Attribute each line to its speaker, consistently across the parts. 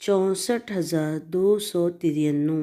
Speaker 1: 64,293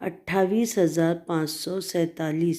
Speaker 1: 28,547۔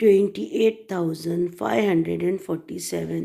Speaker 1: 28,547۔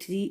Speaker 1: 3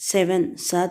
Speaker 1: 7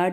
Speaker 1: 8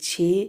Speaker 1: 6،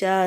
Speaker 1: 4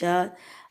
Speaker 1: 4۔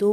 Speaker 1: 2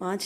Speaker 1: 5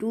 Speaker 1: 2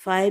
Speaker 1: 5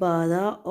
Speaker 1: 12،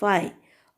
Speaker 1: 5،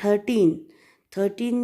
Speaker 1: 13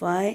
Speaker 1: 5،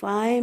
Speaker 1: 5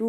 Speaker 1: 2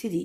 Speaker 1: 3،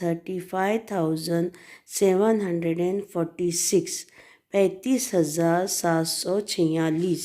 Speaker 1: 35,746، 35,746۔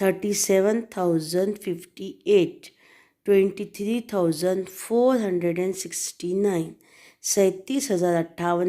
Speaker 1: 37,058، 23,469۔ 37,058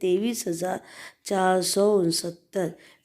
Speaker 1: 23,469۔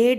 Speaker 1: 8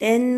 Speaker 1: 10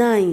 Speaker 1: 9،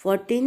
Speaker 1: 14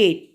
Speaker 1: 8،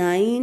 Speaker 1: 9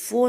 Speaker 1: 4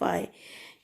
Speaker 1: 5،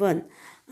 Speaker 1: 1۔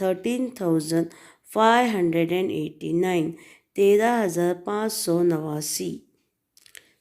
Speaker 1: 13,589، 13,589۔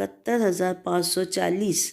Speaker 1: 71,540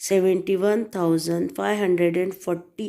Speaker 1: 71,540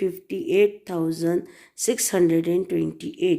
Speaker 1: 58,628۔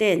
Speaker 1: 10،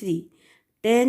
Speaker 1: 3۔ 10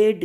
Speaker 1: 8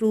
Speaker 1: 2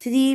Speaker 1: 3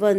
Speaker 1: 1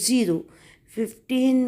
Speaker 1: 0۔ 15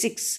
Speaker 1: 6۔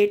Speaker 1: 8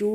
Speaker 1: 2،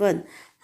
Speaker 1: 1۔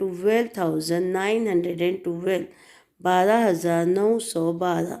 Speaker 1: 12,912، 12,912۔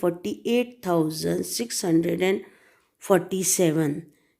Speaker 1: 48,647.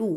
Speaker 1: 2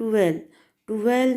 Speaker 1: 12. 12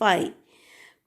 Speaker 1: 5.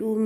Speaker 1: 2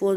Speaker 1: 4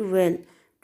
Speaker 1: 12.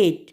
Speaker 1: 8.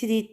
Speaker 1: 3.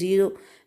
Speaker 1: 0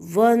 Speaker 1: 1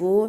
Speaker 1: 4.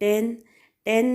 Speaker 1: 10. 10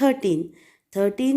Speaker 1: 13. 13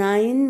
Speaker 1: 9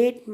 Speaker 1: 8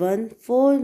Speaker 1: 1. 4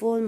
Speaker 1: 4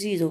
Speaker 1: 0.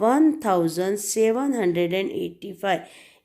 Speaker 1: 1785.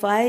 Speaker 1: 5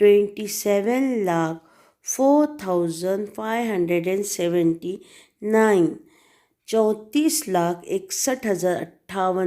Speaker 1: 27,04,579. 34,61,058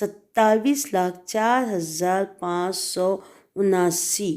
Speaker 1: 27,04,579.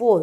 Speaker 1: 4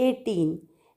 Speaker 1: 18.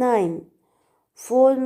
Speaker 1: 9. 4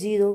Speaker 1: 0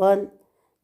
Speaker 1: 1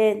Speaker 1: 10.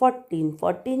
Speaker 1: 14. 14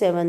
Speaker 1: 7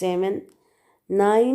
Speaker 1: 7. 9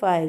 Speaker 1: 5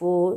Speaker 1: 4.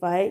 Speaker 1: 5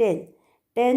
Speaker 1: 10. 10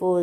Speaker 1: 4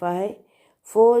Speaker 1: 5. 4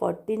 Speaker 1: 14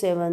Speaker 1: 7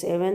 Speaker 1: 7.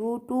Speaker 1: 2. 2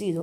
Speaker 1: 0.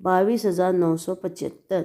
Speaker 1: 22,975.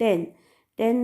Speaker 1: 10. 10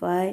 Speaker 1: 5.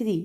Speaker 1: 3.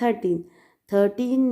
Speaker 1: 13. 13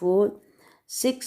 Speaker 1: 4. 6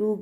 Speaker 1: 2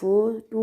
Speaker 1: 4. 2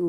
Speaker 1: 2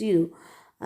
Speaker 1: 0.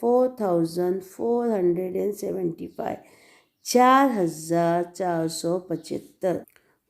Speaker 1: 4,475. 4,475.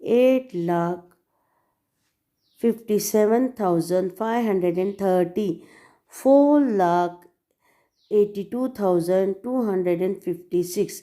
Speaker 1: 8,57,530. 4,82,256.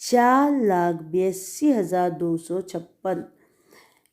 Speaker 1: 4,82,256.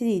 Speaker 1: 3.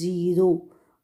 Speaker 1: 0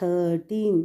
Speaker 1: 13.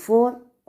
Speaker 1: 4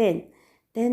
Speaker 1: 10. 10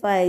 Speaker 1: 5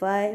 Speaker 1: 5,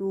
Speaker 1: 2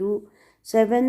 Speaker 1: 2, 7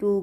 Speaker 1: 2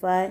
Speaker 1: 5,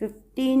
Speaker 1: 15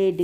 Speaker 1: 8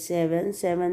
Speaker 1: 7, 7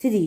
Speaker 1: 3.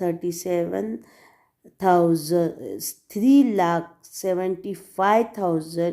Speaker 1: 3,75,257.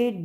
Speaker 1: 8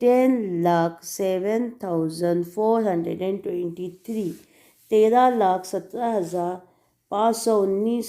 Speaker 1: 10,07,423. 13,17,519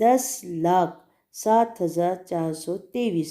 Speaker 1: 10,07,423.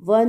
Speaker 1: 1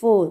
Speaker 1: 4,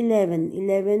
Speaker 1: 11. 11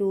Speaker 1: 2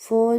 Speaker 1: 4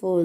Speaker 1: 4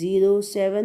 Speaker 1: 0. 7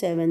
Speaker 1: 7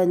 Speaker 1: 1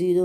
Speaker 1: 0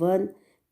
Speaker 1: 1.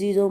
Speaker 1: 0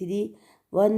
Speaker 1: 3, 1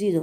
Speaker 1: 0.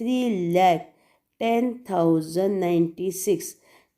Speaker 1: 3,10,096.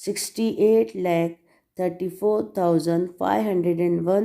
Speaker 1: 68,34,501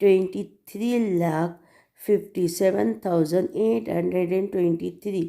Speaker 1: 23,57,823.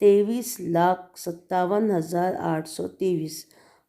Speaker 1: 23,57,823.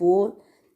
Speaker 1: 4,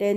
Speaker 1: 10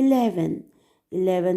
Speaker 1: 11. 11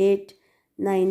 Speaker 1: 8, 9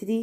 Speaker 1: 3,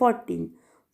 Speaker 1: 14.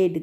Speaker 1: 8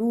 Speaker 1: 2,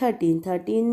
Speaker 1: 13. 13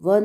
Speaker 1: 1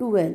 Speaker 1: 12.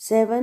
Speaker 1: 7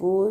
Speaker 1: 4,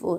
Speaker 1: 4.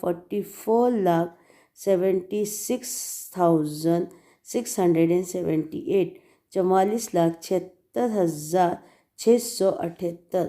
Speaker 1: 44,76,678. 44,76,678.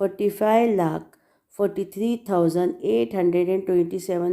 Speaker 1: 45,43,827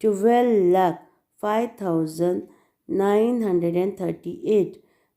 Speaker 1: 12,05,938.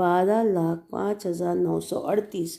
Speaker 1: 12,05,938.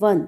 Speaker 1: 1,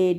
Speaker 1: 8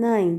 Speaker 1: 9,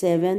Speaker 1: 7,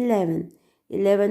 Speaker 1: 11. 11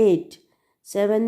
Speaker 1: 8, 7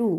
Speaker 1: 2,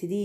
Speaker 1: 3,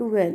Speaker 1: 12.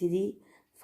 Speaker 1: 3,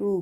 Speaker 1: 2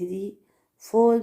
Speaker 1: 3, 4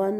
Speaker 1: 1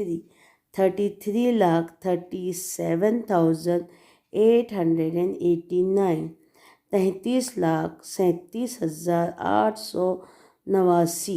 Speaker 1: 3. 33,37,889. 33,37,889